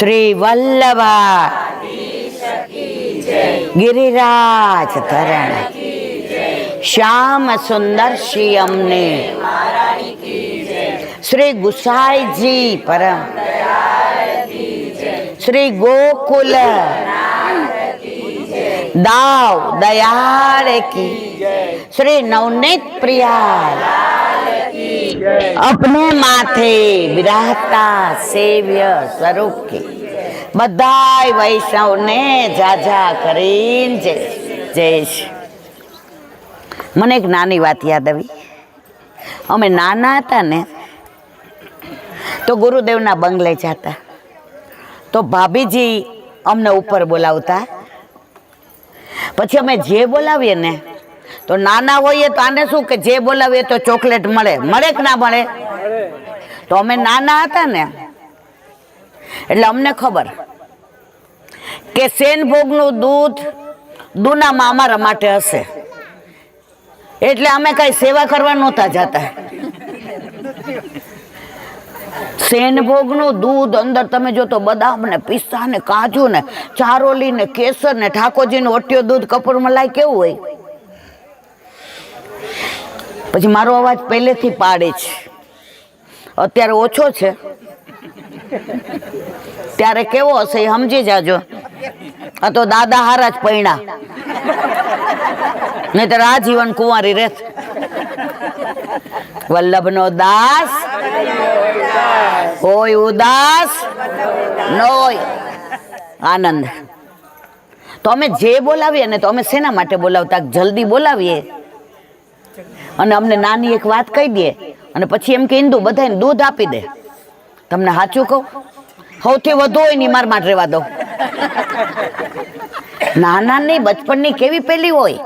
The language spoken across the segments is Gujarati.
શ્રી વલ્લભા ગિરિરાજ ધરણ શ્યામ સુંદર શ્રી અમને શ્રી ગુસાઈજી પરમ શ્રી ગોકુલ દાવ દયાળ કી શ્રી નવનીત પ્રિયા अपने माथे विराजता सेव्य स्वरूप की बधाई वैष्णव ने जाजा કરીને જય મને એક નાની વાત યાદ આવી. અમે નાના હતા ને તો ગુરુદેવના બંગલે જતા તો ભાભીજી અમને ઉપર બોલાવતા. પછી અમે જે બોલાવીએ ને તો નાના હોઈએ તો આને શું કે જે બોલાવીએ તો ચોકલેટ મળે કે ના મળે. તો અમે નાના હતા ને એટલે અમને ખબર કે સેનભોગનું દૂધ દૂનામાં અમારા માટે હશે એટલે અમે કઈ સેવા કરવા નહોતા જતા. સેનભોગનું દૂધ અંદર તમે જો તો બદામ ને પિસ્તા ને કાજુ ને ચારોલી ને કેસર ને ઠાકોરજીનું ઓટિયો દૂધ કપૂર મલાઈ કેવું હોય. પછી મારો અવાજ પહેલેથી પાડે છે, અત્યારે ઓછો છે, ત્યારે કેવો હશે એ સમજી જાજો. આ તો દાદા હારા જ પૈણા, નહીતર આ જીવન કુંવારી રહેત. વલ્લભનો દાસ હોય ઉદાસ નોય આનંદ. તો અમે જે બોલાવીએ ને તો અમે શેના માટે બોલાવતા? જલ્દી બોલાવીએ અને અમને નાની એક વાત કહી દે અને પછી એમ કે હિન્દુ બધાને દૂધ આપી દે. તમને સાચું કહું, સૌથી વધુ હોય ને માર માટે રહેવા દો. નાનાની બચપણની કેવી પેલી હોય.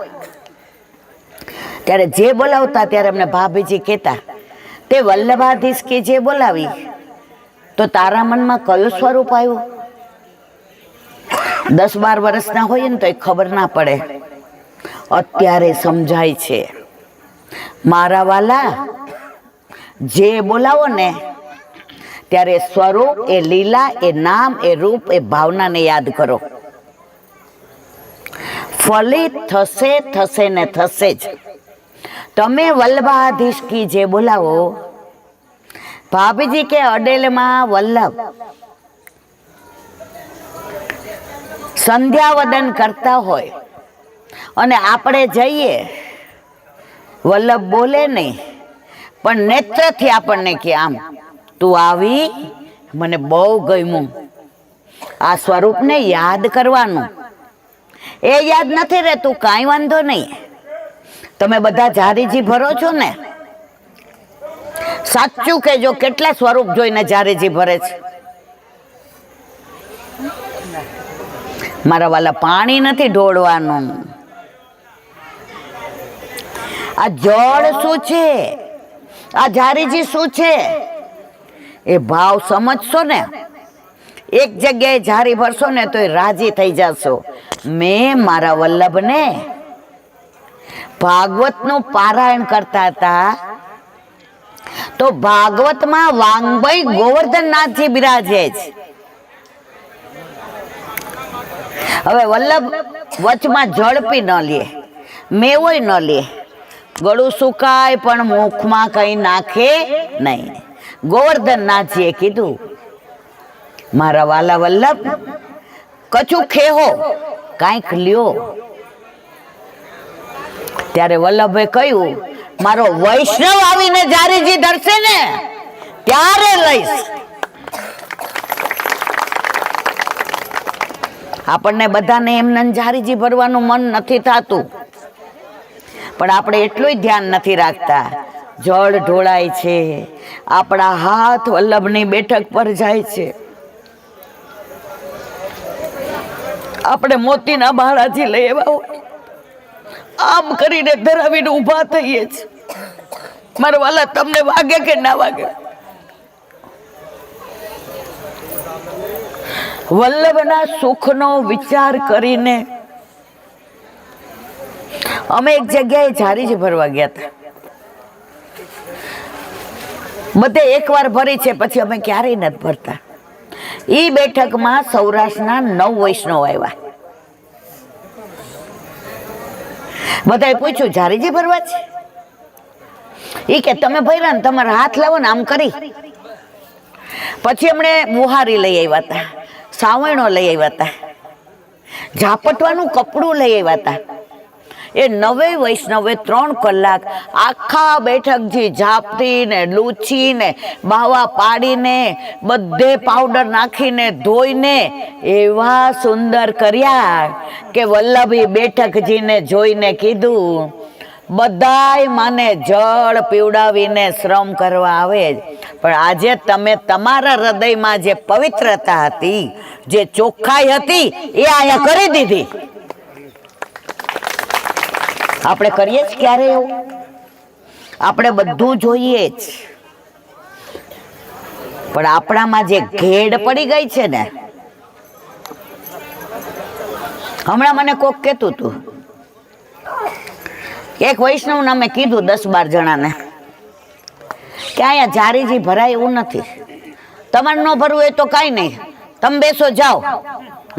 ત્યારે જે બોલાવતા ત્યારે અમને ભાભીજી કહેતા તે વલ્લભાધીશ કે જે બોલાવી તો તારા મનમાં કયું સ્વરૂપ આવ્યું? 10-12 વર્ષના હોય ને તો એ ખબર ના પડે, અત્યારે સમજાય છે. મારા વાલા, જે બોલાવો ને ત્યારે સ્વરૂપ, એ લીલા, એ નામ, એ રૂપ, એ ભાવનાને યાદ કરો. ફલિત થશે થશે ને થશે જ. તમે વલ્લભાધીશ કી જે બોલાવો, ભાભીજી કે અડેલમાં વલ્લભ સંધ્યાવદન કરતા હોય અને આપણે જઈએ, વલ્લભ બોલે નહીં પણ નેત્રથી આપણને કે આમ તું આવી, મને બહુ ગમ્યું. આ સ્વરૂપને યાદ કરવાનું. એ યાદ નથી રહેતું, કાંઈ વાંધો નહીં. તમે બધા જારીજી ભરો છો ને? સાચું કહેજો, કેટલા સ્વરૂપ જોઈને જારીજી ભરે છે? મારા વાલા, પાણી નથી ઢોળવાનું. આ જળ શું છે? આ જારીજી શું છે? એ ભાવ સમજશો ને, એક જગ્યાએ જારી ભરશો ને તો એ રાજી થઈ જશો. મેં મારા વલ્લભને ભાગવતનું પારાયણ કરતા હતા તો ભાગવતમાં વાંગભાઈ ગોવર્ધનનાથજી બિરાજે છે. હવે વલ્લભ વચમાં ઝડપી ન લે, મેવોય ન લે, ગળું સુકાય પણ મુખમાં કઈ નાખે નહીં. ગોવર્ધનનાથજીએ કીધું, મારા વાલા વલ્લભ, કછું ખેહો, કાંઈક લ્યો. ત્યારે વલ્લભે કહ્યું, મારો વૈષ્ણવ આવીને જારીજી ધરશે ને ત્યારે લઈશ. આપણને બધાને એમને જારીજી ભરવાનું મન નથી થતું, પણ આપણે એટલું ધ્યાન નથી રાખતા. જળ ઢોળાય છે, આપણા હાથ વલ્લભની બેઠક પર જાય છે. આપણે મોતીના બાળાથી લઈ આવ્યા હોય, આમ કરીને ધરાવીને ઊભા થઈએ છીએ. મારા વાલા, તમને વાગે કે ના વાગે? વલ્લભના સુખનો વિચાર કરીને અમે એક જગ્યાએ જારીજી ભરવા ગયા હતા. બધે એકવાર ભરી છે, પછી અમે ક્યારેય નથી ભરતા. એ બેઠકમાં સૌરાષ્ટ્રના 9 વૈષ્ણવ આવ્યા. બધાએ પૂછ્યું જારીજી ભરવા છે? એ કે તમે ભર્યા ને, તમારા હાથ લાવો ને, આમ કરી. પછી એમણે બુહારી લઈ આવ્યા હતા, સાવણો લઈ આવ્યા હતા, ઝાપટવાનું કપડું લઈ આવ્યા હતા. એ 9 વૈષ્ણવે 3 કલાક આખા બેઠકજી ઝાપટી ને લૂછી ને બાવા પાડીને બધે પાવડર નાખીને ધોઈને એવા સુંદર કર્યા કે વલ્લભી બેઠકજીને જોઈને કીધું, બધાય માને જળ પીવડાવીને શ્રમ કરવા આવે જ, પણ આજે તમે તમારા હૃદયમાં જે પવિત્રતા હતી, જે ચોખ્ખાઈ હતી, એ અહીંયા કરી દીધી. આપણે કરીએ જ ક્યારે એવું? આપણે બધું જોઈએ જ, પણ આપણામાં જે ઘેડ પડી ગઈ છે ને, હમણાં મને કોક કહેતું હતું, એક વૈષ્ણવ નામે કીધું 10-12 જણાને કે અહીંયા જારીજી ભરાય એવું નથી, તમારે ન ભરવું એ તો કાંઈ નહીં, તમે બેસો જાઓ,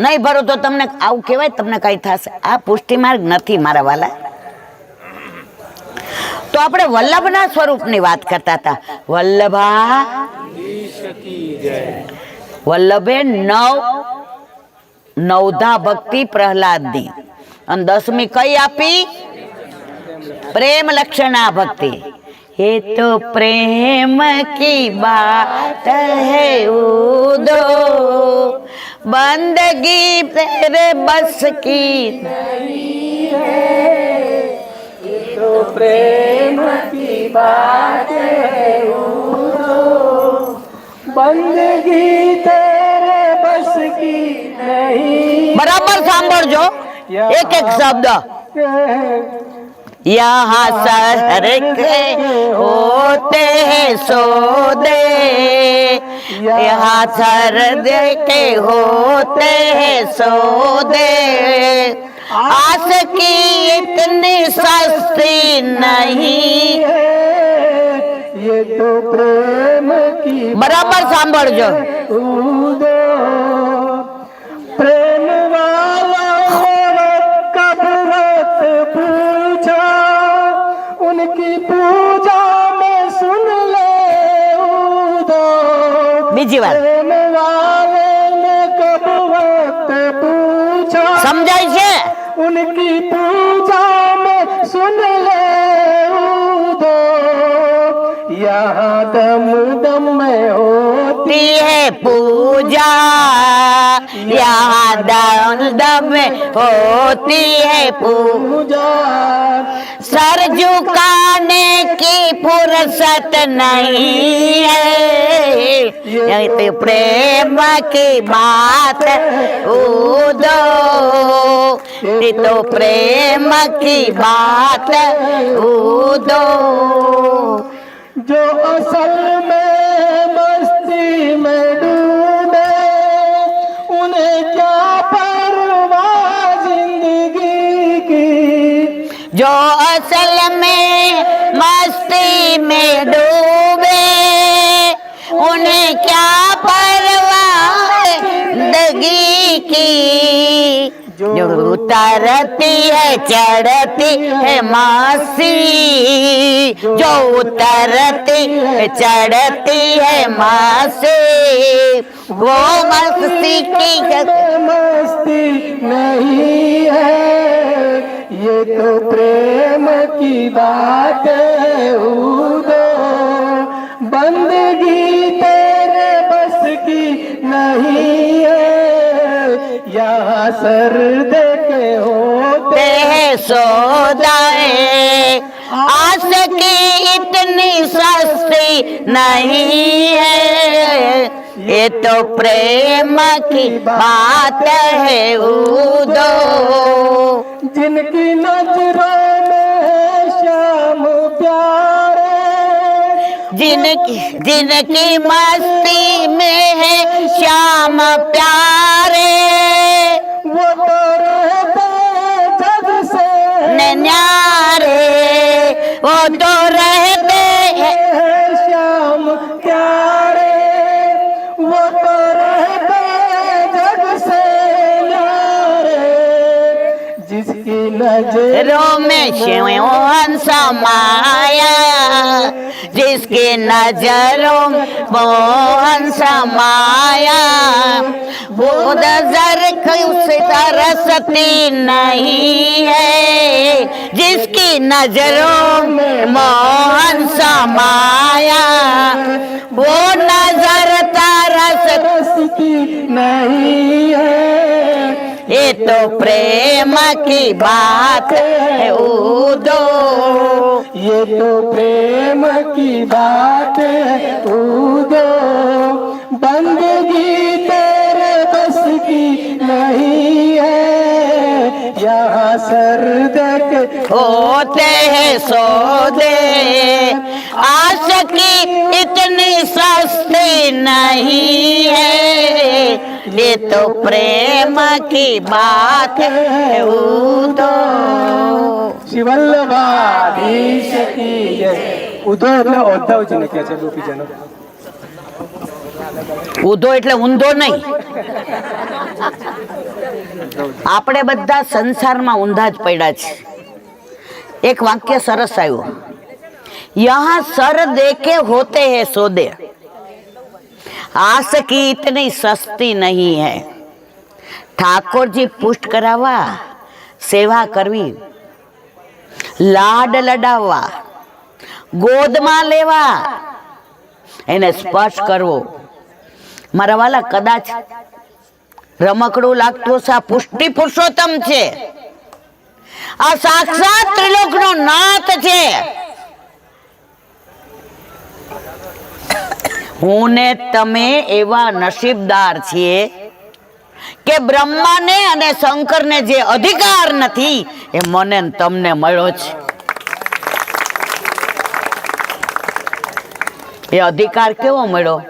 નહીં ભરો તો તમને આવું કહેવાય, તમને કાંઈ થશે. આ પુષ્ટિ માર્ગ નથી મારા વાલા. તો આપણે વલ્લભના સ્વરૂપની વાત કરતા હતા. વલ્લભે 9 ભક્તિ પ્રહલાદની, અને 10મી કઈ આપી? प्रेम लक्षणा भक्ति. ये तो प्रेम की बात है उदो, बंदगी तेरे बस की नहीं है. ये तो प्रेम की बात है उदो, बंदगी तेरे बस की नहीं. बराबर सांभळजो एक एक शब्द. यहाँ सर के होते हैं सौदे, यहाँ सर के होते हैं सौदे, आस की इतनी सस्ती नहीं है. ये तो प्रेम की बराबर सांभळजो. प्रेम वाला कब रात पूछा, उनकी पूजा में सुन ले उदो. बीजी बार प्रेम वाले ने कब वक्त पूछा, समझाई छे? उनकी पूजा में सुन ले उदो, यहाँ दम दम में होती है पूजा, यहाँ दम दम में होती है पूजा, सर झुकाने की फुर्सत नहीं है. ये तो प्रेम की बात उदो, ये तो प्रेम की बात उदो. जो असल में मस्ती में डूबे, उन्हें क्या परवाह जिंदगी की. जो असल में मस्ती में डूबे, उन्हें क्या परवाह जिंदगी की. जो उतरती है चढ़ती है मासी, जो उतरती है चढ़ती है मासी, वो मस्ती की मस्ती नहीं है. ये तो प्रेम की बात है उदो, बंदगी तेरे बस की नहीं है. यहाँ सर दे के होते हैं सौदाए, आस की इतनी सस्ती नहीं है. ये तो प्रेम की बात है उदो. जिनकी नजरों में श्याम प्यारे, जिनकी मस्ती में है श्याम प्यारे, वो तो रहते जग से न्यारे, वो तो रहते हैं श्याम प्यारे, वो तो रहते में शिव समाया, जिसकी नजरों मोहन समाया, वो नजर उसे तरसती नहीं है, जिसकी नजरों में मोहन समाया, वो नजर तरसती नहीं है। ये तो प्रेम की बात है उदो, ये तो प्रेम की बात है उदो, बंदगी तेरे बस की नहीं है, यहाँ सर्द के होते हैं सौदे, आशिकी इतनी सस्ती नहीं है, ये तो प्रेम की बात है उदो। શ્રી વલ્લભાધીશ કી જય. ઉધો એટલે ઉદ્ધવજીને કહે છે ગોપીજનો. ઊંધો એટલે ઊંધો નહીં, આપણે બધા સંસારમાં ઊંધા જ પડ્યા છે. એક વાક્ય સરસ આવ્યું, यहाँ सर देके होते हैं सौदे, आस की इतनी सस्ती नहीं है। ઠાકોર જી પુષ્ટ કરાવવા, સેવા કરવી, લાડ લડાવવા, ગોદમાં લેવા, એને સ્પર્શ કરવો, મારા વાલા કદાચ રમકડું લાગતું હશે, આ પુષ્ટિ પુરુષોત્તમ છે, આ સાક્ષાત ત્રિલોકનો નાથ છે. હું ને તમે એવા નસીબદાર છીએ કે બ્રહ્માને અને શંકરને જે અધિકાર નથી એ મને ને તમને મળ્યો છે. એ અધિકાર કેવો મળ્યો?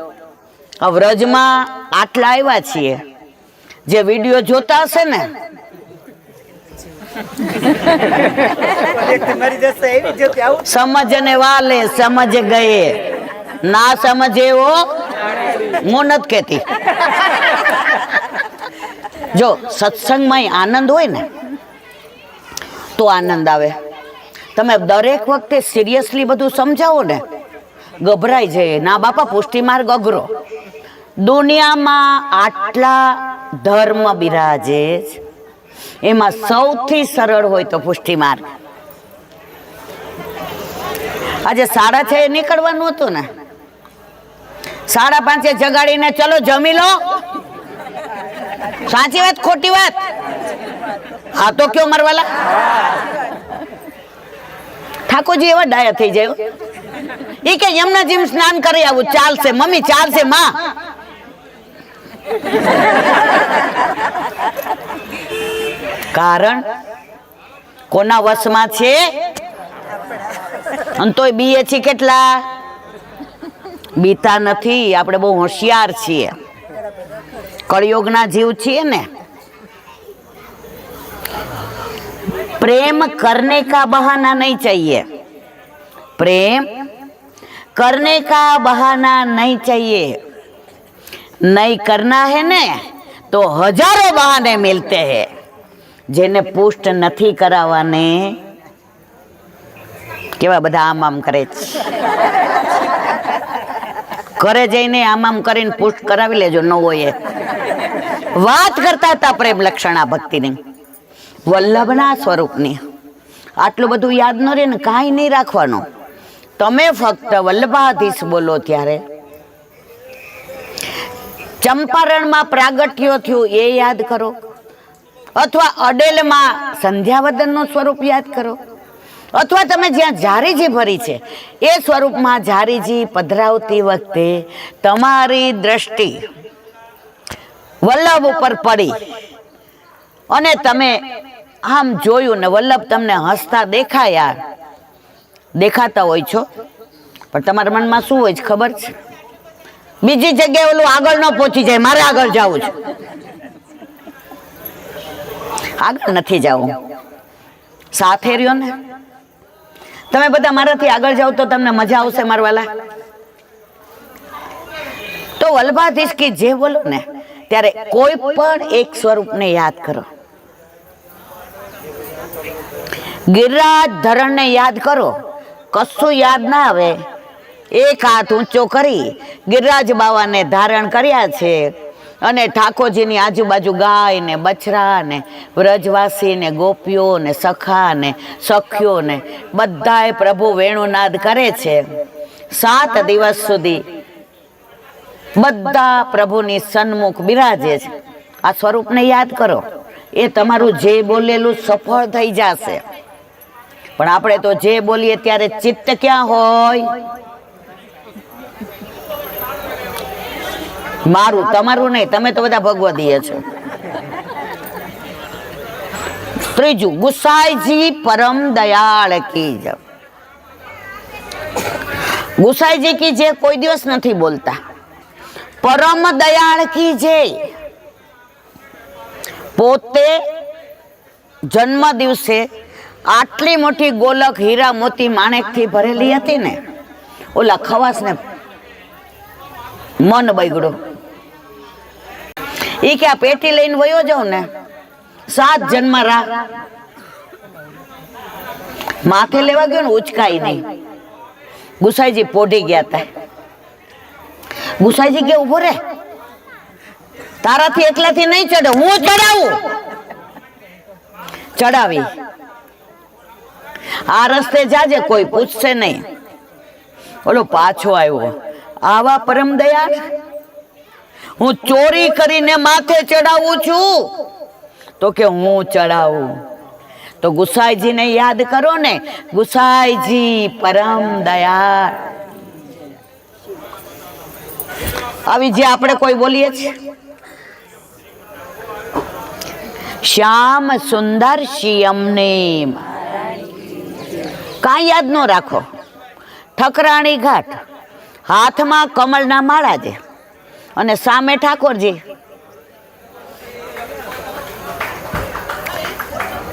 આ વ્રજમાં આટલા આવ્યા છીએ, જે વિડીયો જોતા હશે ને, સમજને વાલે સમજ ગયે, ના સમજે એવો હું નથી કહેતી. જો સત્સંગમાં આનંદ હોય ને તો આનંદ આવે. તમે દરેક વખતે સિરિયસલી બધું સમજાવો ને, ગભરાઈ જાય. ના બાપા, પુષ્ટિ માર્ગ અઘરો. દુનિયામાં આટલા ધર્મ બિરાજે છે, એમાં સૌથી સરળ હોય તો પુષ્ટિ માર્ગ. આજે 6:30 નીકળવાનું હતું ને, 5:30 જગાડીને ચલો જમી લો. સાચી વાત ખોટી વાત? હા તો કયો મરવાલા. ઠાકોરજી એવા ડાયા થઈ જાય, એ કે યમુના જીમ સ્નાન કરી આવું, ચાલશે મમ્મી, ચાલશે માં. કારણ કોના વશમાં છે? અને તોય બીએ છીએ કેટલા? બીતા નથી. આપણે બહુ હોશિયાર છીએ, કળિયુગના જીવ છીએ ને. प्रेम करने का बहाना नहीं चाहिए, प्रेम करने का बहाना नहीं चाहिए. नहीं करना है ने तो हजारों बहाने मिलते हैं. જેને પુષ્ટ નથી કરાવવાને કેવા બધા આમ આમ કરે છે. ઘરે જઈને આમ આમ કરીને પુષ્ટ કરાવી લેજો, ન હોય. વાત કરતા હતા પ્રેમ લક્ષણા ભક્તિની, વલ્લભના સ્વરૂપની. આટલું બધું યાદ ન રહે ને, કાંઈ નહીં રાખવાનું. તમે ફક્ત વલ્લભાધીશ બોલો ત્યારે ચંપારણમાં પ્રાગટ્યો થયું એ યાદ કરો, અથવા અડેલમાં સંધ્યાવદનનું સ્વરૂપ યાદ કરો, અથવા તમે જ્યાં ઝારીજી ભરી છે એ સ્વરૂપમાં ઝારીજી પધરાવતી વખતે તમારી દ્રષ્ટિ વલ્લભ ઉપર પડી અને તમે આમ જોયું ને વલ્લભ તમને હસતા દેખાયા, દેખાતા હોય છો, પણ તમારા મનમાં શું હોય છે ખબર છે? બીજી જગ્યાએ ઓલું આગળ ન પહોંચી જાય, મારે આગળ જવું છે. આગળ નથી જવું, સાથે રહ્યો ને. તમે બધા મારાથી આગળ જાઓ તો તમને મજા આવશે મારવાલા. તો વલ્લભાધીશ કે જે બોલો ને ત્યારે કોઈ પણ એક સ્વરૂપને યાદ કરો. ગિરિરાજ ધરણને યાદ કરો, કશું યાદ ના આવે. એક હાથ ઊંચો કરી ગિરિરાજ બાવાને ધારણ કર્યા છે અને ઠાકોરજીની આજુબાજુ ગાય ને બછરા ને વ્રજવાસી ને ગોપીઓ ને સખા ને સખ્યો ને બધાએ પ્રભુ વેણુનાદ કરે છે. 7 દિવસ સુધી બધા પ્રભુની સન્મુખ બિરાજે છે. આ સ્વરૂપને યાદ કરો, એ તમારું જે બોલેલું સફળ થઈ જશે. પણ આપણે તો જે બોલીએ ત્યારે ચિત્ત ક્યાં હોય? મારું, તમારું નહીં. તમે તો બધા ભગવદીય છો. ત્રીજું, ગુસાઈજી પરમ દયાળ કી જય. ગુસાઈજી કી જય કોઈ દિવસ નથી બોલતા. પરમ દયાળ કી જય. પોતે જન્મ દિવસે આટલી મોટી ગોલક હીરા મોતી માણેક થી ભરેલી હતી ને, ઓલા ખવાસ ને મન બગડ્યો. એ કે આ પેટી લઈને વયો જાઉં ને, 7 જન્મ માથે લેવા ગયો ને ઉચકાઈ નહીં. ગુસાઈજી પોઢી ગયા હતા. ગુસાઈજી કે ઉભો રે, તારાથી એકલાથી નહીં ચડે, હું ચડાવું. ચડાવી, આ રસ્તે જાજે, કોઈ પૂછશે નહીં. ઓલો પાછો આવ્યો, આવા પરમ દયાળ, હું ચોરી કરીને માથે ચડાવું છું. તો કે હું ચડાવું. તો ગુસાઈજીને યાદ કરો ને, ગુસાઈજી પરમ દયાળ. આવી જે આપણે કોઈ બોલીએ છીએ, શ્યામ સુંદર શિયમ ને કાંઈ યાદ ન રાખો. ઠકરાણી ઘાટ, હાથમાં કમળના માળા છે અને સામે ઠાકોરજી.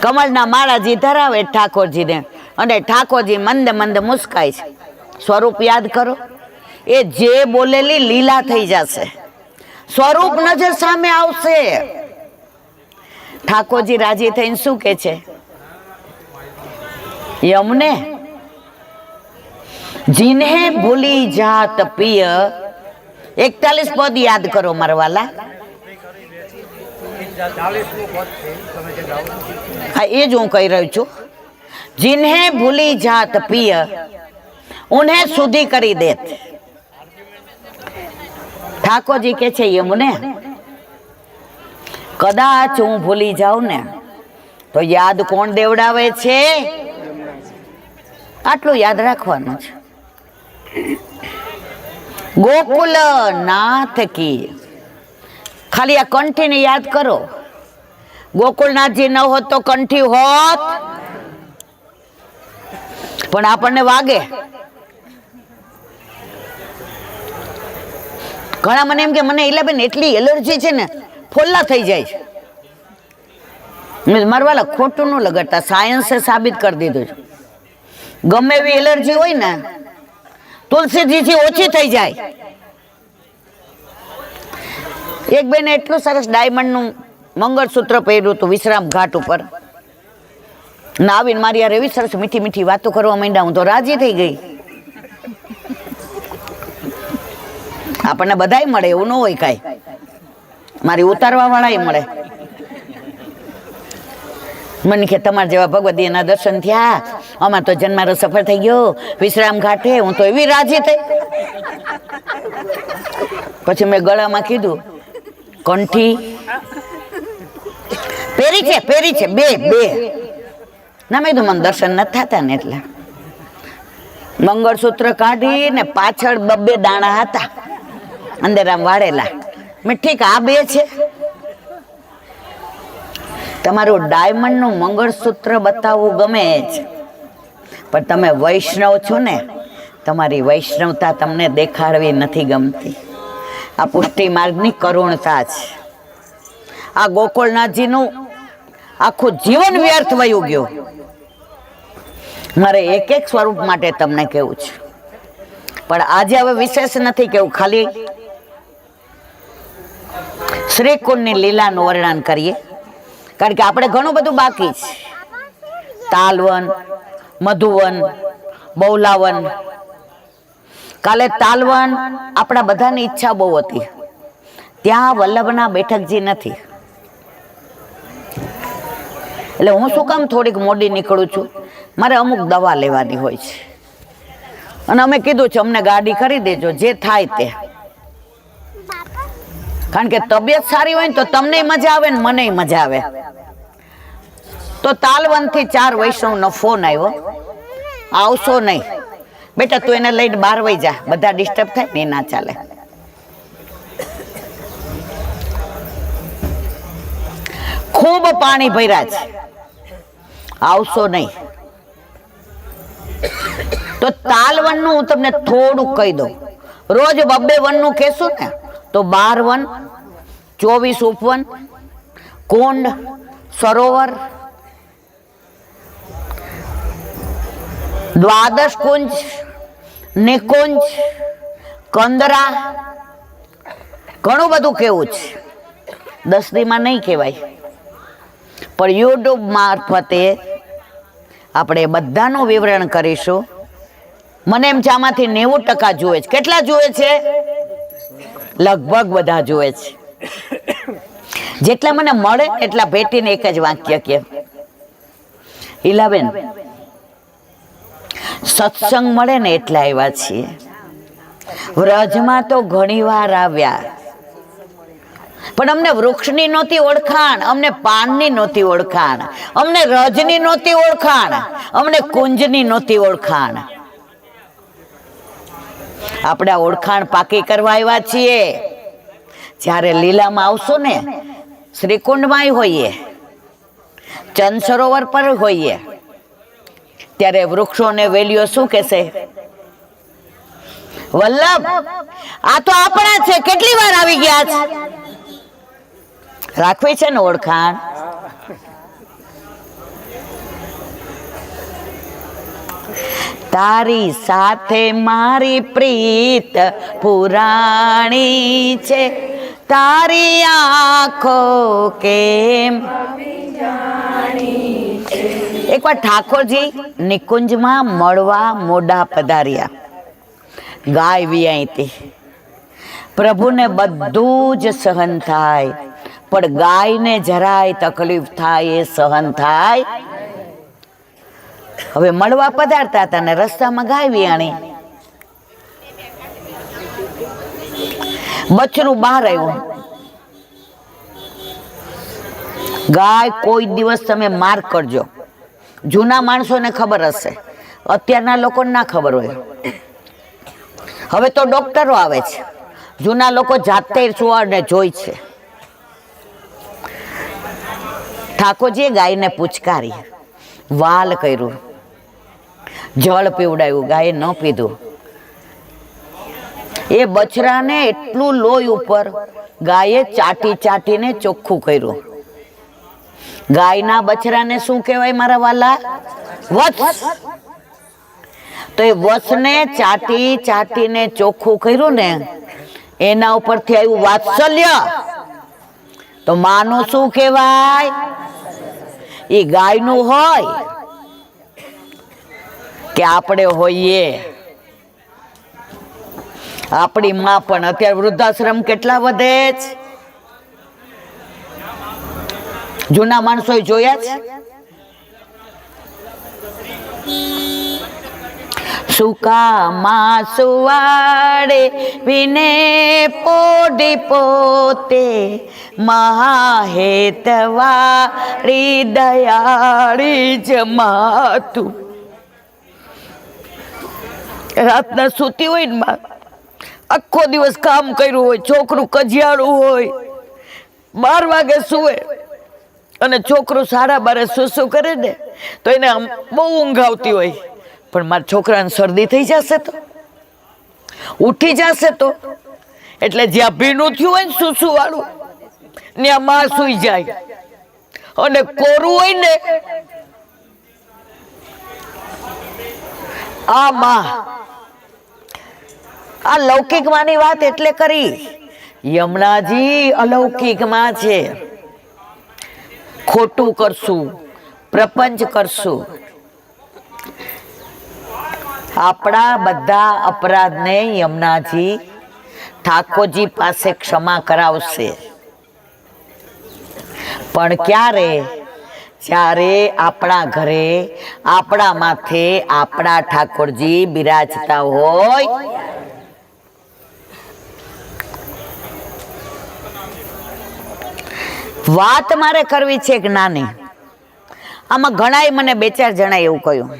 કમળના માળાજી ધરાવે ઠાકોરજીને અને ઠાકોરજી મંદ મંદ મુસ્કાય છે. સ્વરૂપ યાદ કરો, એ જે બોલેલી લીલા થઈ જશે. સ્વરૂપ નજર સામે આવશે. ઠાકોરજી રાજી થઈને શું કે છે? યમને जिन्हे भूली जात पिय. 41 पद याद करो मरवाला. हाँ, ये जो कही रही छू, जिन्हे भूली जात पिय उन्हें शुद्धि करी देत. ठाकुर जी के छे यमुने कदाच हूँ भूली जाऊं ने तो याद कोण देवडावे छे? आटલું યાદ રાખવાનું છે. ગોકુલ નાથ કી. ખાલી આ કંઠીને યાદ કરો. ગોકુલનાથજી ન હોત તો કંઠી હોત, પણ આપણને વાગે. ઘણા મને એમ કે મને ઇલાબેન એટલી એલર્જી છે ને ફોલ્લા થઈ જાય છે. મારવાલા ખોટું ન લગાડતા, સાયન્સે સાબિત કરી દીધું છે. ગમે એવી એલર્જી હોય ને તુલસીજીથી ઓછી થઈ જાય. એક બેને એટલું સરસ ડાયમંડનું મંગળસૂત્ર પહેર્યું હતું વિશ્રામ ઘાટ ઉપર. ના આવીને મારી યાર એવી સરસ મીઠી મીઠી વાતો કરવા માંડ્યા, હું તો રાજી થઈ ગઈ. આપણને બધાય મળે એવું ન હોય કાંઈ, મારી ઉતારવા વાળાય મળે. મને કે તમારા જેવા ભગવદીના દર્શન થયા, આમાં તો જન્મારો સફળ થઈ ગયો વિશ્રામ ઘાટે. હું તો એવી રાજી થઈ. પછી મેં ગળામાં કીધું, કંઠી પહેરી છે બે ના. મેં કીધું મને દર્શન નથી થતા ને એટલે મંગળસૂત્ર કાઢી ને પાછળ 2 દાણા હતા અંદર આમ વાળેલા. મેં ઠીક આ 2 છે. તમારું ડાયમંડનું મંગળસૂત્ર બતાવવું ગમે જ, પણ તમે વૈષ્ણવ છો ને, તમારી વૈષ્ણવતા તમને દેખાડવી નથી ગમતી. આ પુષ્ટિ માર્ગની કરુણતા છે. આ ગોકુળનાથજીનું આખું જીવન વ્યર્થ વયું ગયું. મારે એક એક સ્વરૂપ માટે તમને કહેવું છે, પણ આજે હવે વિશેષ નથી કેવું, ખાલી શ્રીકુંડની લીલાનું વર્ણન કરીએ, કારણ કે આપણે ઘણું બધું બાકી છે. તાલવન, મધુવન, બૌલાવન. કાલે તાલવન આપણા બધાની ઈચ્છા બહુ હતી. ત્યાં વલ્લભના બેઠકજી નથી. એટલે હું શું કામ થોડીક મોડી નીકળું છું, મારે અમુક દવા લેવાની હોય છે. અને અમે કીધું છે અમને ગાડી કરી દેજો, જે થાય તે. કારણ કે તબિયત સારી હોય ને તો તમને મજા આવે ને મને મજા આવે. તો તાલવનથી 4 વૈષ્ણવનો ફોન આવ્યો, આવશો નહીં બેટા, તું એને લઈને બહાર વઈ જા, બધા ડિસ્ટર્બ થાય ને ના ચાલે. ખૂબ પાણી ભર્યા છે, આવશો નહીં. તો તાલવનનું હું તમને થોડુંક કહી દઉં. રોજ 2 વનનું કહેશું ને તો 12 વન, 24 ઉપવન, કુંડ, સરોવર, 12 કુંજ, નિકુંજ, કંદરા, ઘણું બધું કેવું છે. 10 દીમાં નહીં કહેવાય, પણ યુટ્યુબ મારફતે આપણે બધાનું વિવરણ કરીશું. મને એમ છે આમાંથી 90% જુએ છે. કેટલા જુએ છે? લગભગ બધા જુએ છે. જેટલા મને મળે એટલા ભેટીને એક જ વાક્ય કે ઈલાબેન, સત્સંગ મળે ને એટલે આવ્યા છીએ. વ્રજમાં તો ઘણી વાર આવ્યા, પણ અમને વૃક્ષની નહોતી ઓળખાણ, અમને પાનની નહોતી ઓળખાણ, અમને રજની નહોતી ઓળખાણ, અમને કુંજની નહોતી ઓળખાણ. આપણે ઓળખાણ પાકી કરવા આવ્યા છીએ. જ્યારે લીલામાં આવશો ને, શ્રીકુંડમાં હોઈએ, ચંદ સરોવર પર હોઈએ, ત્યારે વૃક્ષોને વેલીઓ શું કહેશે? વલ્લભ, આ તો આપણા છે, કેટલી વાર આવી ગયા છે. રાખવી છે ને ઓળખાણ. તારી સાથે મારી પ્રીત પુરાણી છે, તારી આંખો કેમ. એકવાર ઠાકોરજી નિકુંજમાં મળવા મોડા પધાર્યા. ગાય વિયાઈ હતી. પ્રભુને બધું જ સહન થાય, પણ ગાયને જરાય તકલીફ થાય એ સહન થાય. હવે મળવા પધારતા હતા ને રસ્તામાં ગાય વિયાણી. બચ્ચું બહાર આવ્યું. ગાય કોઈ દિવસ તમે માર કરજો. જૂના માણસોને ખબર હશે, અત્યારના લોકોને ના ખબર હોય. હવે તો ડોક્ટરો આવે છે, જૂના લોકો જાતે સુવાડને જોઈ છે. ઠાકોરજીએ ગાયને પૂચકારી, વાલ કર્યું, જળ પીવડાવ્યું, ગાયે ન પીધું. એ બછરાને એટલું લોહી ઉપર ગાયે ચાટી ચાટીને ચોખ્ખું કર્યું. ગાયના બછરાને શું કહેવાય મારા વાલા? વત્સ. તો એ વત્સને ચાટી ચાટીને ચોખ્ખું કર્યું ને, એના ઉપરથી આવ્યું વાત્સલ્ય. તો માનું શું કહેવાય? એ ગાયનું હોય કે આપણે હોઈએ. આપણી માં પણ અત્યારે વૃદ્ધાશ્રમ કેટલા વધે છે. જૂના માણસો જોયા છે. સુકામાં સુવાડે વિને પોડી પોતે, મહાહેતવાળી દયાળી જમાતું. રાતના સૂતી હોય ને માં, આખો દિવસ કામ કર્યું હોય, છોકરું કજિયાળું હોય, 12 વાગે સુવે અને છોકરું 12:30 સૂસું કરે ને તો એને બહુ ઊંઘ આવતી હોય. પણ મારા છોકરાને શરદી થઈ જશે તો, ઉઠી જશે તો, એટલે જ્યાં ભીનું થયું હોય ને સૂસું વાળું, ત્યાં માં સૂઈ જાય. અને કોરું હોય ને, આ માં, આ લૌકિક માની વાત એટલે કરી. યમુનાજી અલૌકિક માં છે. ખોટું કરશું, પ્રપંચ કરશું, આપણા બધા અપરાધને યમુનાજી ઠાકોરજી પાસે ક્ષમા કરાવશે, પણ ક્યારે? જ્યારે આપણા ઘરે આપણા માથે આપણા ઠાકોરજી બિરાજતા હોય. વાત મારે કરવી છે કે નાની, આમાં ઘણાય મને 2-4 જણા એવું કહ્યું,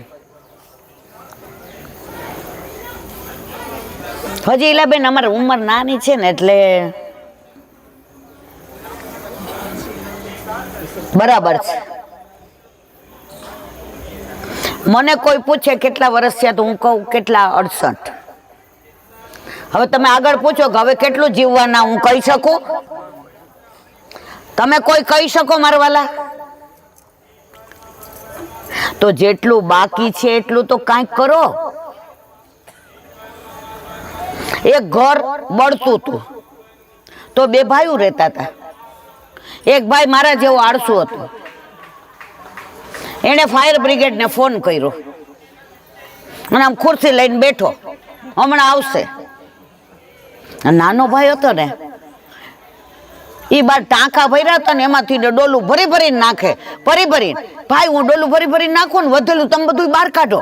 હજી ઈલાબેન અમારી ઉંમર નાની છે ને એટલે બરાબર છે. મને કોઈ પૂછે કેટલા વર્ષ થયા તો હું કહું કેટલા 68. હવે તમે આગળ પૂછો કે હવે કેટલું જીવવાના, હું કહી શકું? તમે કોઈ કહી શકો મારા વાલા? તો જેટલું બાકી છે એટલું તો કાંઈક કરો. એક ઘર બળતું હતું તો 2 ભાઈઓ રહેતા હતા. એક ભાઈ મારા જેવો આળસુ હતો, એણે ફાયર બ્રિગેડને ફોન કર્યો અને આમ ખુરશી લઈને બેઠો, હમણાં આવશે. નાનો ભાઈ હતો ને, એ બાર ટાંકા ભર્યા હતા ને એમાંથી ડોલું ભરી ભરીને નાખે, ભરીને, ભાઈ હું ડોલું ભરીને નાખું ને વધેલું તમે બધું બહાર કાઢો.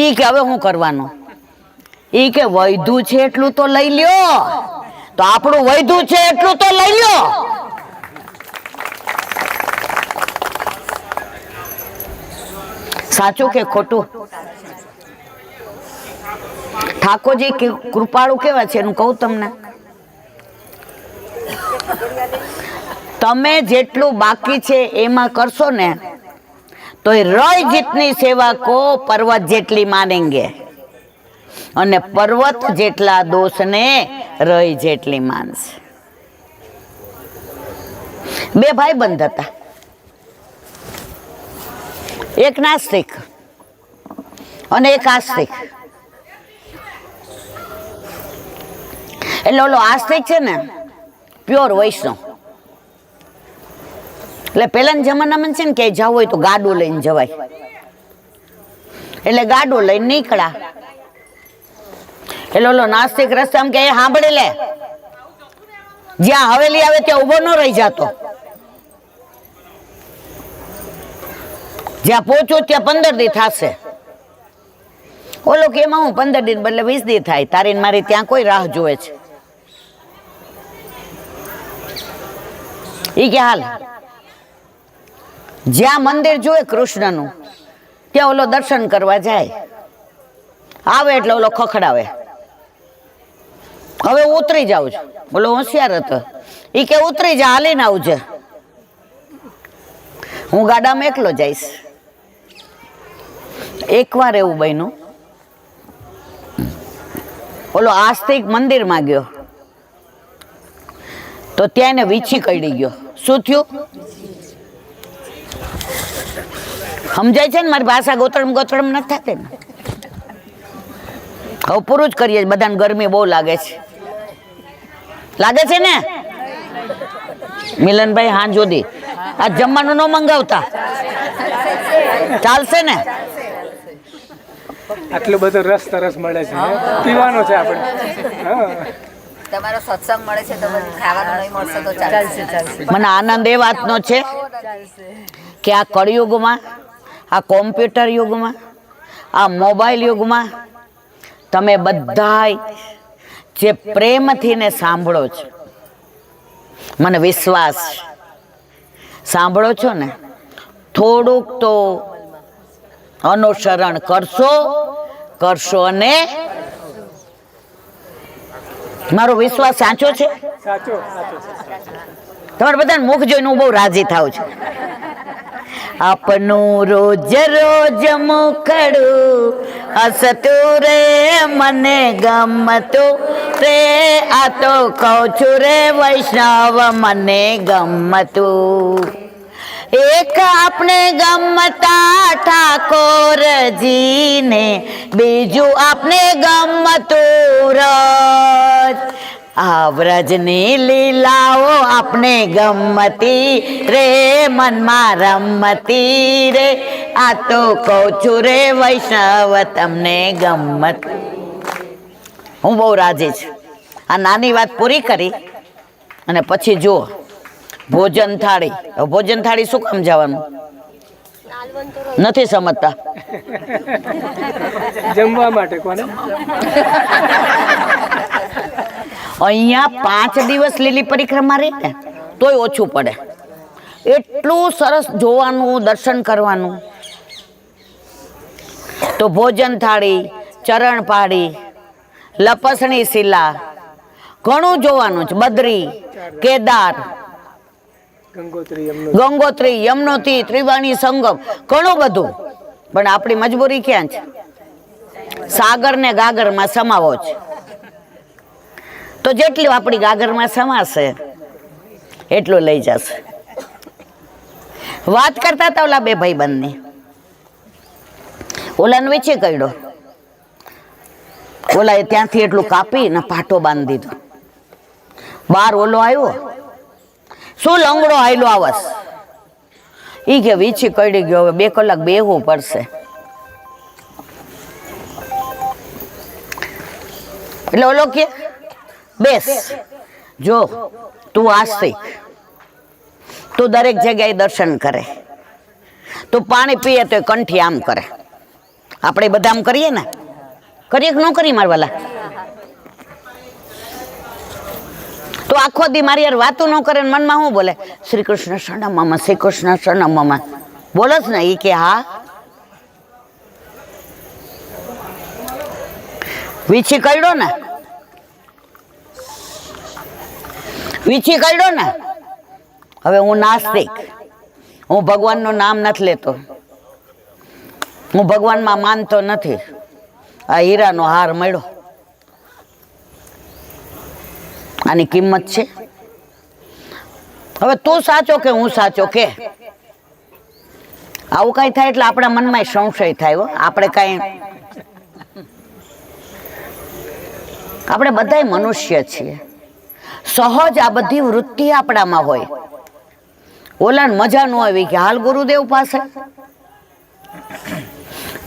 ઈ કે હવે શું કરવાનું? ઈ કે વૈધું છે એટલું તો લઈ લ્યો, તો આપણું વૈધું છે એટલું તો લઈ લ્યો. સાચું કે ખોટું? ઠાકોરજી કૃપાળુ કેવા છે એનું કહું તમને. તમે જેટલું બાકી છે એમાં કરશો ને તો રય જીતની સેવા કો પર્વત જેટલી માનેંગે, અને પર્વત જેટલા દોષને રય જેટલી માનશે. 2 ભાઈબંધ હતા, એક નાસ્તિક અને એક આસ્તિક. એટલે ઓલો આસ્તિક છે ને પ્યોર વૈષ્ણવ, એટલે પેલાના જમાનામાં છે ને કે જવું હોય તો ગાડું લઈને જવાય, એટલે ગાડું લઈને નીકળ્યા. એટલે ઓલો નાસ્તિક રસ્તામાં કે સાંભળી લે, જ્યાં હવેલી આવે ત્યાં ઉભો ન રહી જાતો, જ્યાં પહોંચું ત્યાં 15 દી થશે. ઓલો કે એમાં હું 15 દી બદલે 20 દી થાય, તારી મારી ત્યાં કોઈ રાહ જોવે છે. ઈ કે હાલ, જ્યાં મંદિર જોયે કૃષ્ણનું ત્યાં ઓલો દર્શન કરવા જાય. આવે એટલે ઓલો ખખડાવે, હવે ઉતરી જાઉં છું. ઓલો હોશિયાર હતો, ઈ કે ઉતરી જા, હાલીને આવજે, હું ગાડામાં એકલો જઈશ. એકવાર એવું બન્યું, ઓલો આસ્તિક મંદિરમાં ગયો તો ત્યાં એને વીછી કડી ગયો. શું થયું સમજાય છે ને? મારી ભાષા ગોતરમ નથી થતી ને. હવે પૂરું જ કરીએ, બધાને ગરમી બહુ લાગે છે ને? મિલનભાઈ હા જોદી આ જમવાનું ન મંગાવતા ચાલશે ને? આટલું બધું રસ તરસ મળે છે, પીવાનો છે આપણે. તમારો સત્સંગ મળે છે તો બધું ખાવાનું નહીં મળશે તો ચાલશે. મને આનંદ એ વાતનો છે કે આ કળિયુગમાં, આ કોમ્પ્યુટર યુગમાં, આ મોબાઈલ યુગમાં તમે બધાય જે પ્રેમથી ને સાંભળો છો, મને વિશ્વાસ સાંભળો છો ને, થોડુંક તો અનુસરણ કરશો અને મારો વિશ્વાસ સાચો છે. તમારે બધાને મુખ જોઈને હું બહુ રાજી થાઉં છું. આપનું રોજ રોજ મુખડું હસતું રે મને ગમતું રે, આ તો કહું છું રે વૈષ્ણવ મને ગમતું. એક આપણે ગમતા ઠાકોરજીને, બીજું આપણે ગમતું રજ. આ વ્રજની લીલાઓ આપણે ગમતી રે, મનમાં રમતી રે, આ તો કહું છું રે વૈષ્ણવ તમને ગમત. હું બહુ રાજી છું. આ નાની વાત પૂરી કરી અને પછી જુઓ ભોજન થાળી. હવે ભોજન થાળી શું કામ જવાનું નથી સમજતા? જમવા માટે કોને? અહીંયા 5 દિવસ લીલી પરિક્રમા રહી ને તોય ઓછું પડે. એટલું સરસ જોવાનું, દર્શન કરવાનું. તો ભોજન થાળી, ચરણ પાડી, લપસણી શિલા, ઘણું જોવાનું છે. બદ્રી, કેદાર, ગંગોત્રી, યમનોત્રી, ત્રિવાણી સંગમ, ઘણું બધું. પણ આપણી મજબૂરી ક્યાં છે? સાગર ને ગાગરમાં સમાવો છે. તો જેટલું આપણી ગાગરમાં સમાશે એટલું લઈ જશે. વાત કરતા હતા ઓલા 2 ભાઈબંધની. ઓલાને વેચી કાઢ્યો. ઓલાએ ત્યાંથી એટલું કાપી ને પાટો બાંધી દીધો. બાર ઓલો આવ્યો, શું લંગડો આયલો આવસ? ઈ કે વીછી કડી ગયો, હવે 2 કલાક બેહવું પડશે. એટલે ઓલો કે બેસ, જો તું આસ્તિક, તું દરેક જગ્યાએ દર્શન કરે, તું પાણી પીએ તો કંઠી આમ કરે. આપણે બધા આમ કરીએ ને? કરીએ કે ન કરીએ મારવાલા? તો આખો દી મારી યાર વાતું ન કરે, મનમાં શું બોલે? શ્રી કૃષ્ણ શરણમમાં, શ્રી કૃષ્ણ શરણમમાં બોલો જ ને. એ કે હા, વીછી કાઢ્યો ને, વીછી કાઢ્યો ને. હવે હું નાસ્તિક, હું ભગવાનનું નામ નથી લેતો, હું ભગવાનમાં માનતો નથી. આ હીરાનો હાર મળ્યો, આની કિંમત છે. હવે તું સાચો કે હું સાચો કે? આવું કઈ થાય એટલે આપણા મનમાં સંશય થાય. આપણે કઈ, આપણે બધાય મનુષ્ય છીએ. સહજ આ બધી વૃત્તિ આપણામાં હોય. ઓલાને મજા ન આવી કે હાલ ગુરુદેવ પાસે.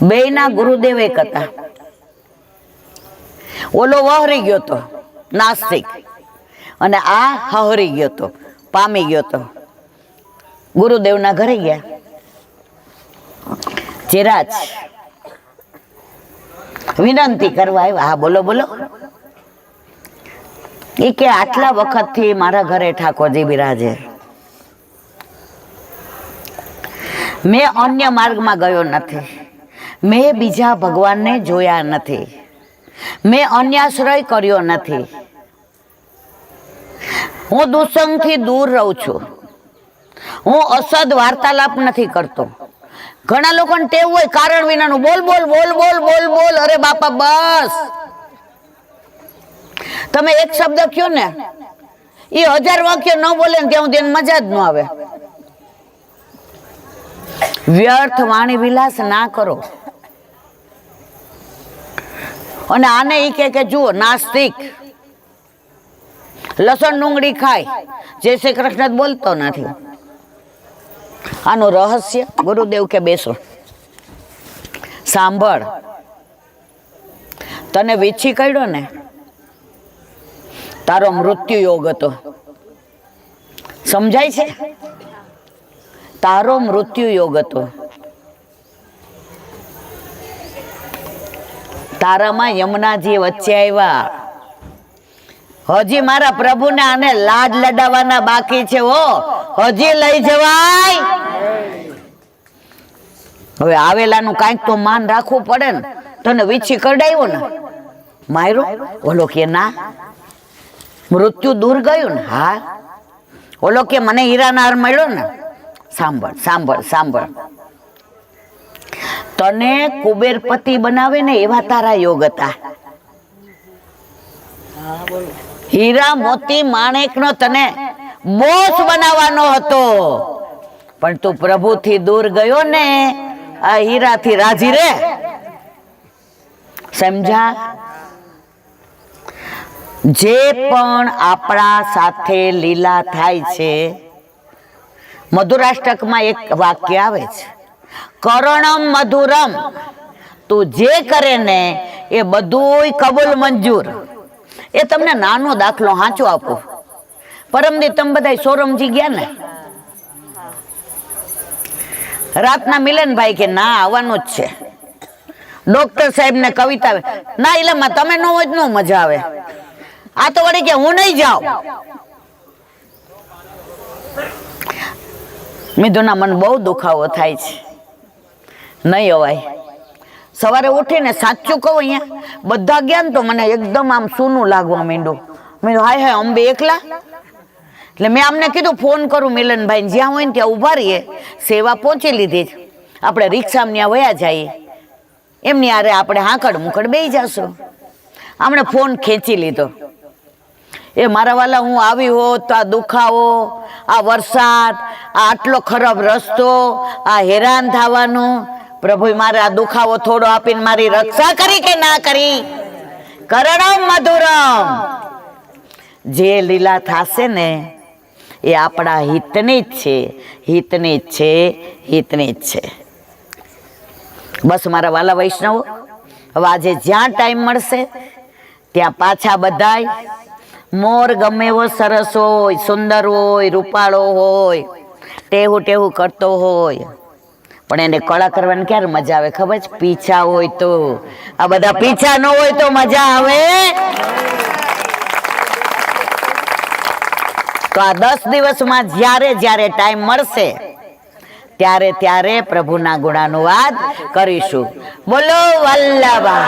બેયના ગુરુદેવ એક હતા. ઓલો વહરી ગયો તો નાસ્તિક, અને આ હહરી ગયો તો, પામી ગયો તો. ગુરુદેવના ઘરે ગયા. ચિરાજ વિનંતી કરવા આવ્યા. હા બોલો બોલો. એ કે આટલા વખતથી મારા ઘરે ઠાકોરજી બિરાજે, મેં અન્ય માર્ગમાં ગયો નથી, મેં બીજા ભગવાનને જોયા નથી, મેં અન્યાશ્રય કર્યો નથી, હું દુસંગથી દૂર રહું છું, હું અસદ વાર્તાલાપ નથી કરતો. ઘણા લોકોને ટેવ હોય કારણ વિનાનું બોલ બોલ બોલ બોલ બોલ બોલ. અરે બાપા બસ, તમે એક શબ્દ કયો ને એ 1000 વાક્ય ન બોલે ને ત્યાં સુધી મજા જ ન આવે. વ્યર્થ વાણી વિલાસ ના કરો. અને આને એ કે જુઓ નાસ્તિક લસણ ડુંગળી ખાય, જય શ્રી કૃષ્ણ બોલતો નથી. આનું રહસ્ય ગુરુદેવ કે બેસો સાંભળ. તને વીછી કાઢ્યો ને, તારો મૃત્યુ યોગ હતો. સમજાય છે? તારો મૃત્યુ યોગ હતો. તારામાં યમુનાજી વચ્ચે આવ્યા. હજી મારા પ્રભુને આને લાડ લડાવવાના બાકી છે. હજી લઈ જવાય. હવે આવેલાનું કાંઈક તો માન રાખવું પડે ને. તને વીછી કઢાવ્યો ને, માર્યો. ઓલો કે ના, મૃત્યુ દૂર ગયું ને. હા. ઓલો કે મને હીરાનો હાર મળ્યો ને. સાંભળ સાંભળ સાંભળ. તને કુબેરપતિ બનાવે ને એવા તારા યોગ હતા. હીરા મોતી માણેકનો તને બોસ બનાવવાનો હતો, પણ તું પ્રભુથી દૂર ગયો ને, આ હીરાથી રાજી રે. સમજા? જે પણ આપણા સાથે લીલા થાય છે, મધુરાષ્ટકમાં એક વાક્ય આવે છે, કરણમ મધુરમ, તું જે કરે ને એ બધુંય કબૂલ મંજૂર. એ તમને નાનો દાખલો સાચો આપું. પરમદી તમે બધા સોરમજી ગયા ને, રાતના મિલનભાઈ કે ના આવવાનું જ છે. ડોક્ટર સાહેબ ને કવિતા ના એટલે તમે ન હોય ન મજા આવે. આ તો વળી કે હું નહીં જાઉં. મિથુના મને બહુ દુખાવો થાય છે, નહીં અવાય. સવારે ઉઠીને સાચું કહું અહીંયા બધા ગયા ને તો મને એકદમ આમ સૂનું લાગવા માંડ્યું. મેં હાય હાય અંબે એકલા. એટલે મેં આમને કીધું ફોન કરું મિલનભાઈ, જ્યાં હોય ને ત્યાં ઊભા રહીએ, સેવા પહોંચી લીધી જ, આપણે રિક્ષામાં ત્યાં વયા જઈએ, એમની આરે આપણે હાંકડ મુકડ બેસી જશું. આમણે ફોન ખેંચી લીધો. એ મારા વાલા હું આવી હોત તો આ દુખાવો, આ વરસાદ, આ આટલો ખરાબ રસ્તો, આ હેરાન થવાનું, પ્રભુ મારે આ દુખાવો થોડો આપીને મારી રક્ષા કરી કે ના કરી? કરણમ મધુરમ. જે લીલા થાશે ને એ આપણા હિતની જ છે, હિતની જ છે, હિતની જ છે. બસ મારા વાલા વૈષ્ણવો, હવે આજે જ્યાં ટાઈમ મળશે ત્યાં પાછા બધાય મોર ગમે એવો સરસ હોય, સુંદર હોય, રૂપાળો હોય, ટેહું ટેહું કરતો હોય, પણ એને કળા કરવાની ક્યારે મજા આવે ખબર છે? પીછા હોય તો. આ બધા પીછા ન હોય તો મજા આવે? તો આ 10 દિવસમાં જ્યારે જ્યારે ટાઈમ મળશે ત્યારે ત્યારે પ્રભુના ગુણાનુવાદ કરીશું. બોલો વલ્લભા.